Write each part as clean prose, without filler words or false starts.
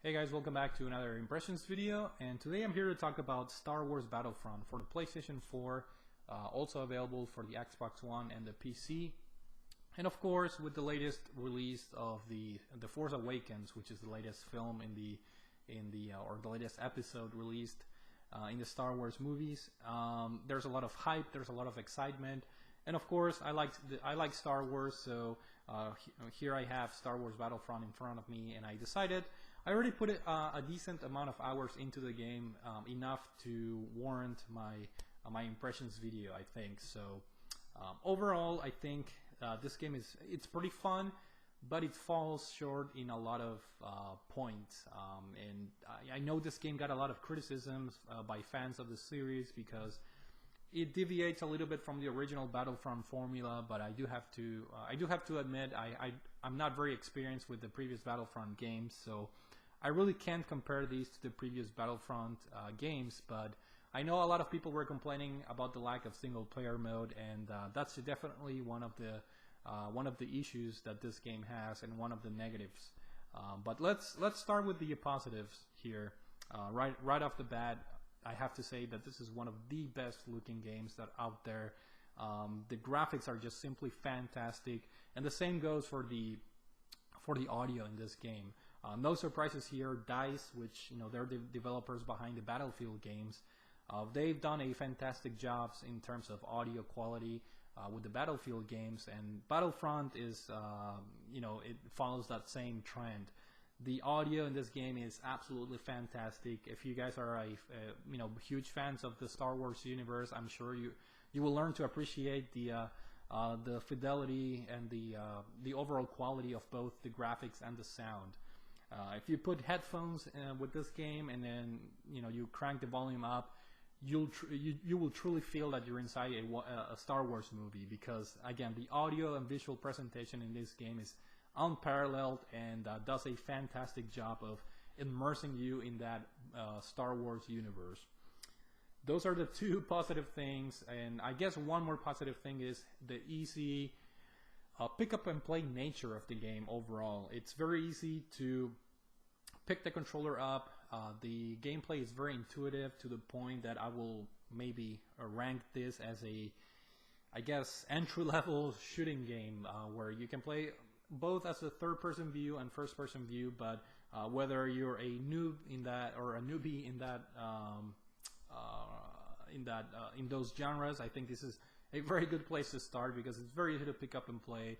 Hey guys, welcome back to another impressions video, and today I'm here to talk about Star Wars Battlefront for the PlayStation 4, also available for the Xbox One and the PC, and of course with the latest release of the Force Awakens, which is the latest film or the latest episode released in the Star Wars movies. There's a lot of hype, there's a lot of excitement, and of course I like Star Wars, so here I have Star Wars Battlefront in front of me, and I already put a decent amount of hours into the game, enough to warrant my impressions video, I think. So overall, I think this game it's pretty fun, but it falls short in a lot of points. And I know this game got a lot of criticisms by fans of the series because it deviates a little bit from the original Battlefront formula. But I do have to admit I'm not very experienced with the previous Battlefront games, so I really can't compare these to the previous Battlefront games. But I know a lot of people were complaining about the lack of single player mode, and that's definitely one of the issues that this game has, and one of the negatives. But let's start with the positives here. Right off the bat, I have to say that this is one of the best looking games that are out there. The graphics are just simply fantastic, and the same goes for the audio in this game. No surprises here. DICE, which they're the developers behind the Battlefield games, they've done a fantastic job in terms of audio quality with the Battlefield games, and Battlefront is it follows that same trend. The audio in this game is absolutely fantastic. If you guys are huge fans of the Star Wars universe, I'm sure you will learn to appreciate the fidelity and the overall quality of both the graphics and the sound. If you put headphones with this game, and then you crank the volume up, you will truly feel that you're inside a Star Wars movie, because again, the audio and visual presentation in this game is unparalleled, and does a fantastic job of immersing you in that Star Wars universe. Those are the two positive things, and I guess one more positive thing is the easy pick up and play nature of the game overall. It's very easy to pick the controller up. The gameplay is very intuitive, to the point that I will maybe rank this as I guess, entry-level shooting game, where you can play both as a third-person view and first-person view. But whether you're a noob in that, or a newbie in that, in those genres, I think this is a very good place to start, because it's very easy to pick up and play.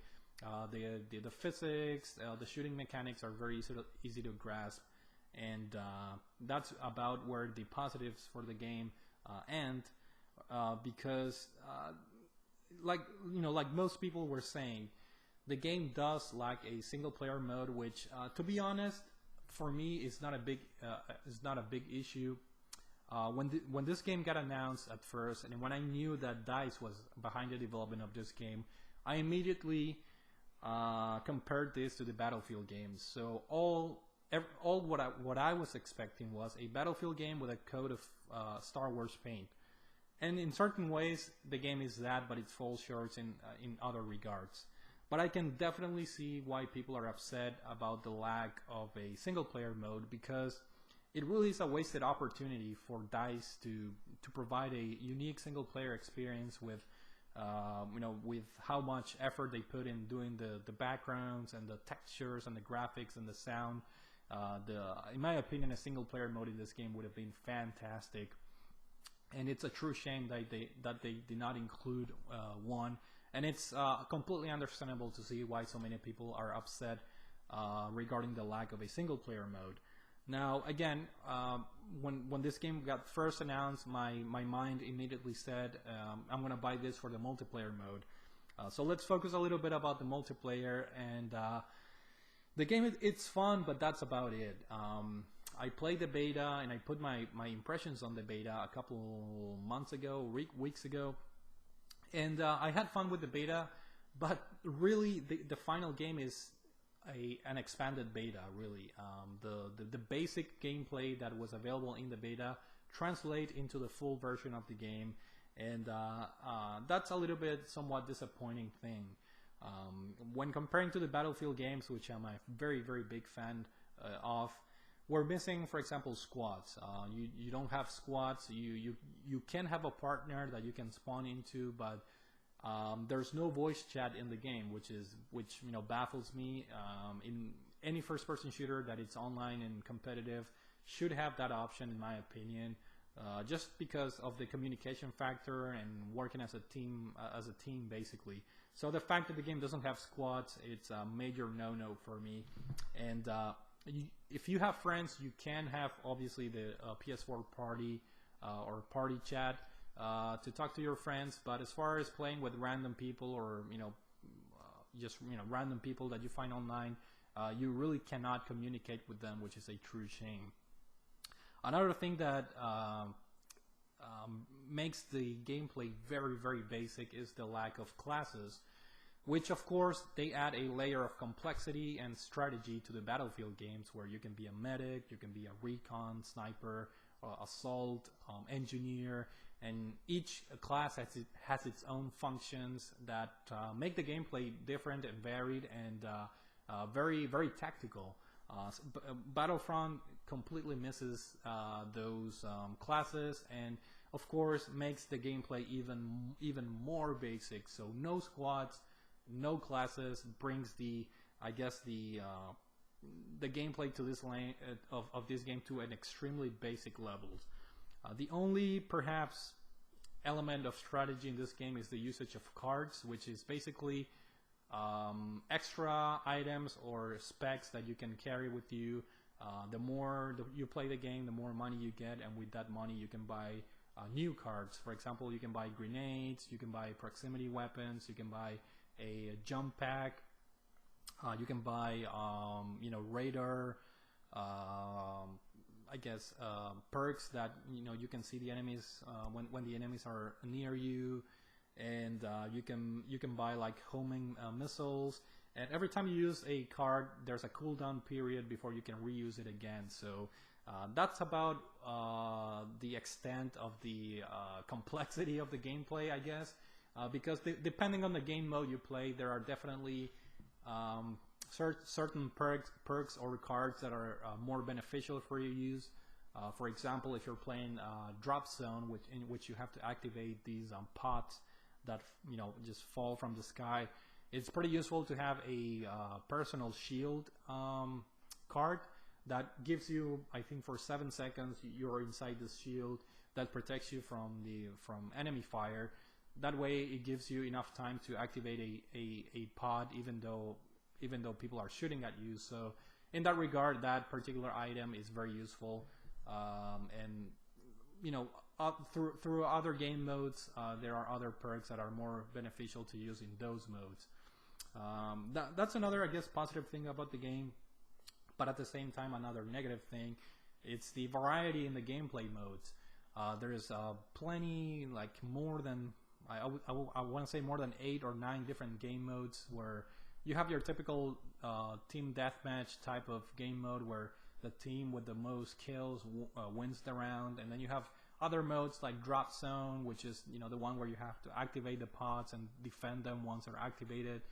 The physics, the shooting mechanics are very easy to grasp, and that's about where the positives for the game end. Because like most people were saying, the game does lack a single player mode, which to be honest, for me is not a big issue. When this game got announced at first, and when I knew that DICE was behind the development of this game, I immediately compared this to the Battlefield games. So what I was expecting was a Battlefield game with a coat of Star Wars paint, and in certain ways the game is that, but it falls short in other regards. But I can definitely see why people are upset about the lack of a single player mode, because it really is a wasted opportunity for DICE to provide a unique single player experience with with how much effort they put in doing the backgrounds and the textures and the graphics and the sound. In my opinion, a single player mode in this game would have been fantastic, and it's a true shame that they did not include one. And it's completely understandable to see why so many people are upset regarding the lack of a single player mode. Now again, when this game got first announced, my mind immediately said, I'm gonna buy this for the multiplayer mode. So let's focus a little bit about the multiplayer. And the game, it's fun, but that's about it. I played the beta, and I put my impressions on the beta a couple months ago, weeks ago, and I had fun with the beta. But really, the final game is an expanded beta, really. The basic gameplay that was available in the beta translate into the full version of the game, and that's a little bit somewhat disappointing thing. When comparing to the Battlefield games, which I'm a very big fan of, we're missing, for example, squads. You don't have squads. You can have a partner that you can spawn into, but there's no voice chat in the game, which baffles me. In any first-person shooter that it's online and competitive, should have that option, in my opinion, just because of the communication factor and working as a team, basically. So the fact that the game doesn't have squads, it's a major no-no for me. And if you have friends, you can have obviously the PS4 party or party chat to talk to your friends. But as far as playing with random people or just random people that you find online, you really cannot communicate with them, which is a true shame. Another thing that makes the gameplay very, very basic is the lack of classes, which of course they add a layer of complexity and strategy to the Battlefield games, where you can be a medic, you can be a recon, sniper, assault, engineer, and each class has its own functions that make the gameplay different and varied and very, very tactical. Battlefront completely misses those classes, and of course makes the gameplay even more basic. So no squads, no classes, brings the gameplay to this lane of this game to an extremely basic levels. The only perhaps element of strategy in this game is the usage of cards, which is basically extra items or specs that you can carry with you. The more you play the game, the more money you get, and with that money you can buy new cards. For example, you can buy grenades, you can buy proximity weapons, you can buy a jump pack, you can buy radar, perks that you can see the enemies when the enemies are near you. And you can buy like homing missiles, and every time you use a card there's a cooldown period before you can reuse it again. So that's about the extent of the complexity of the gameplay, I guess, because depending on the game mode you play, there are definitely certain perks or cards that are more beneficial for your use. For example, if you're playing Drop Zone, in which you have to activate these pods that just fall from the sky, it's pretty useful to have a personal shield card that gives you, I think for 7 seconds you're inside this shield that protects you from enemy fire. That way it gives you enough time to activate a pod even though people are shooting at you. So in that regard, that particular item is very useful. And through other game modes, there are other perks that are more beneficial to use in those modes. That's another, I guess, positive thing about the game, but at the same time another negative thing. It's the variety in the gameplay modes. There is plenty, like more than I want to say more than 8 or 9 different game modes, where you have your typical team deathmatch type of game mode where the team with the most kills wins the round, and then you have other modes like Drop Zone, which is the one where you have to activate the pods and defend them once they're activated.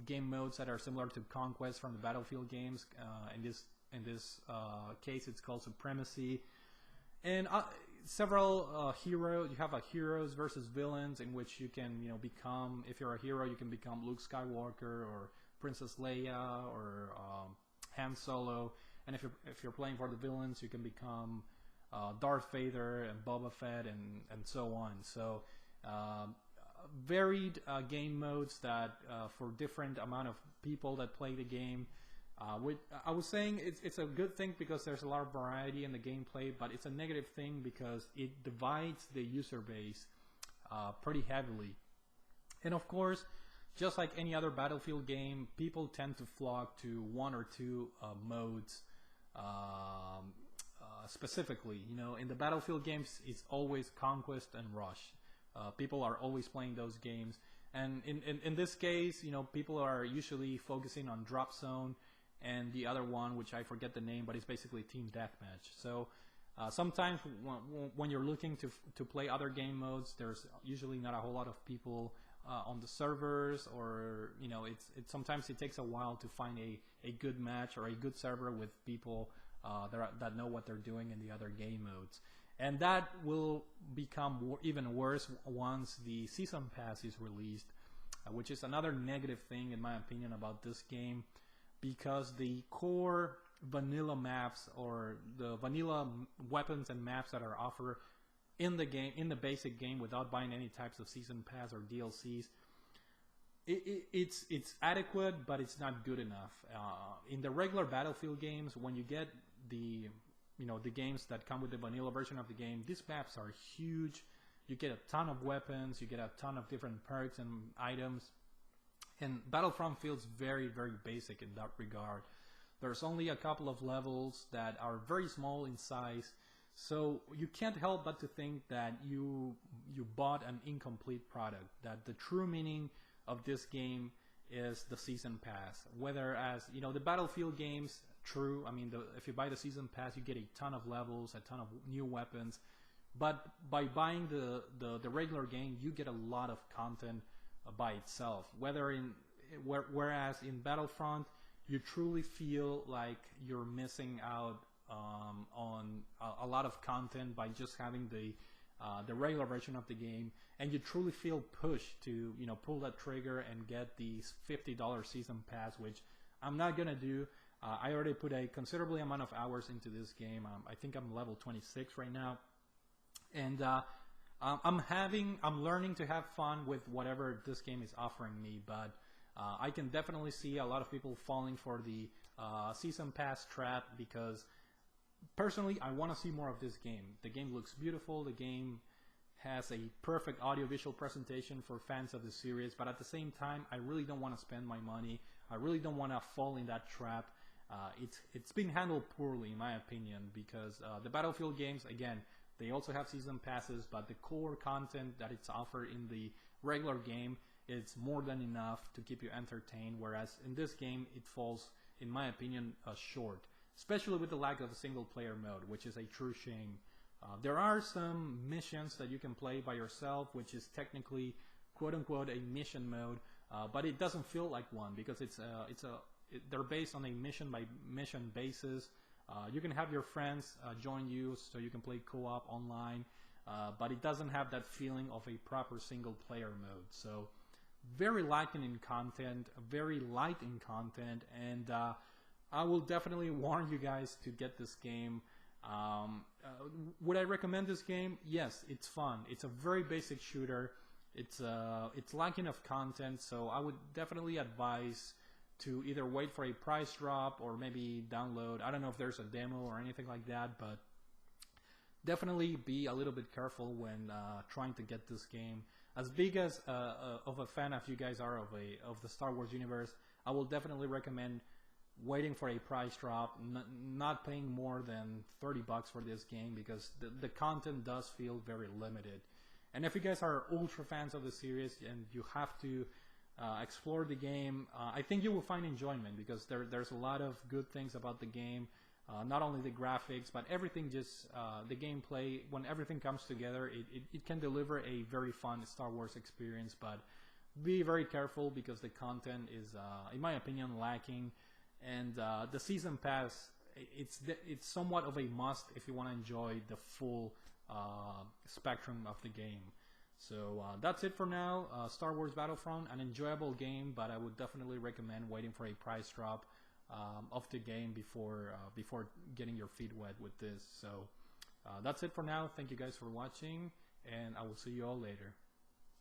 Game modes that are similar to Conquest from the Battlefield games. In this case, it's called Supremacy. And several heroes. You have a heroes versus villains, in which you can become, if you're a hero, you can become Luke Skywalker or Princess Leia or Han Solo. And if you're playing for the villains, you can become Darth Vader and Boba Fett and so on. So varied game modes that for different amount of people that play the game. I was saying it's a good thing because there's a lot of variety in the gameplay, but it's a negative thing because it divides the user base pretty heavily. And of course, just like any other Battlefield game, people tend to flock to 1 or 2 modes specifically. In the Battlefield games, it's always Conquest and Rush. People are always playing those games, and in this case, people are usually focusing on Drop Zone and the other one, which I forget the name, but it's basically Team Deathmatch. So sometimes when you're looking to play other game modes, there's usually not a whole lot of people on the servers, or it's sometimes it takes a while to find a good match or a good server with people that know what they're doing in the other game modes. And that will become even worse once the season pass is released, which is another negative thing in my opinion about this game, because the core vanilla maps, or the vanilla weapons and maps that are offered in the game, in the basic game, without buying any types of season pass or DLCs, it's adequate, but it's not good enough. In the regular Battlefield games, when you get the games that come with the vanilla version of the game, these maps are huge. You get a ton of weapons, you get a ton of different perks and items, and Battlefront feels very, very basic in that regard. There's only a couple of levels that are very small in size, so you can't help but to think that you bought an incomplete product, that the true meaning of this game is the season pass. Whereas, the Battlefield games, true, I mean, if you buy the season pass, you get a ton of levels, a ton of new weapons, but by buying the regular game, you get a lot of content by itself. Whereas in Battlefront, you truly feel like you're missing out on a lot of content by just having the regular version of the game, and you truly feel pushed to pull that trigger and get the $50 season pass, which I'm not gonna do. I already put a considerable amount of hours into this game. I think I'm level 26 right now, and I'm learning to have fun with whatever this game is offering me, but I can definitely see a lot of people falling for the season pass trap, because personally I want to see more of this game. The game looks beautiful, the game has a perfect audiovisual presentation for fans of the series, but at the same time I really don't want to spend my money. I really don't want to fall in that trap. It's been handled poorly in my opinion, because the Battlefield games, again, they also have season passes, but the core content that it's offered in the regular game, it's more than enough to keep you entertained, whereas in this game it falls, in my opinion, short, especially with the lack of a single player mode, which is a true shame. There are some missions that you can play by yourself, which is technically quote-unquote a mission mode, but it doesn't feel like one, because they're based on a mission by mission basis. You can have your friends join you so you can play co-op online, but it doesn't have that feeling of a proper single player mode. So very lacking in content, very light in content, and I will definitely warn you guys to get this game. Would I recommend this game? Yes, it's fun. It's a very basic shooter. It's lacking of content, so I would definitely advise to either wait for a price drop or maybe download. I don't know if there's a demo or anything like that, but definitely be a little bit careful when trying to get this game. As big as of a fan as you guys are of the Star Wars universe, I will definitely recommend waiting for a price drop, not paying more than $30 for this game, because the content does feel very limited. And if you guys are ultra fans of the series and you have to explore the game, I think you will find enjoyment, because there's a lot of good things about the game. Not only the graphics, but everything, just the gameplay. When everything comes together, it can deliver a very fun Star Wars experience, but be very careful, because the content is, in my opinion, lacking. And the season pass, it's somewhat of a must if you want to enjoy the full spectrum of the game. So that's it for now. Star Wars Battlefront, an enjoyable game, but I would definitely recommend waiting for a price drop of the game before getting your feet wet with this. So that's it for now. Thank you guys for watching, and I will see you all later.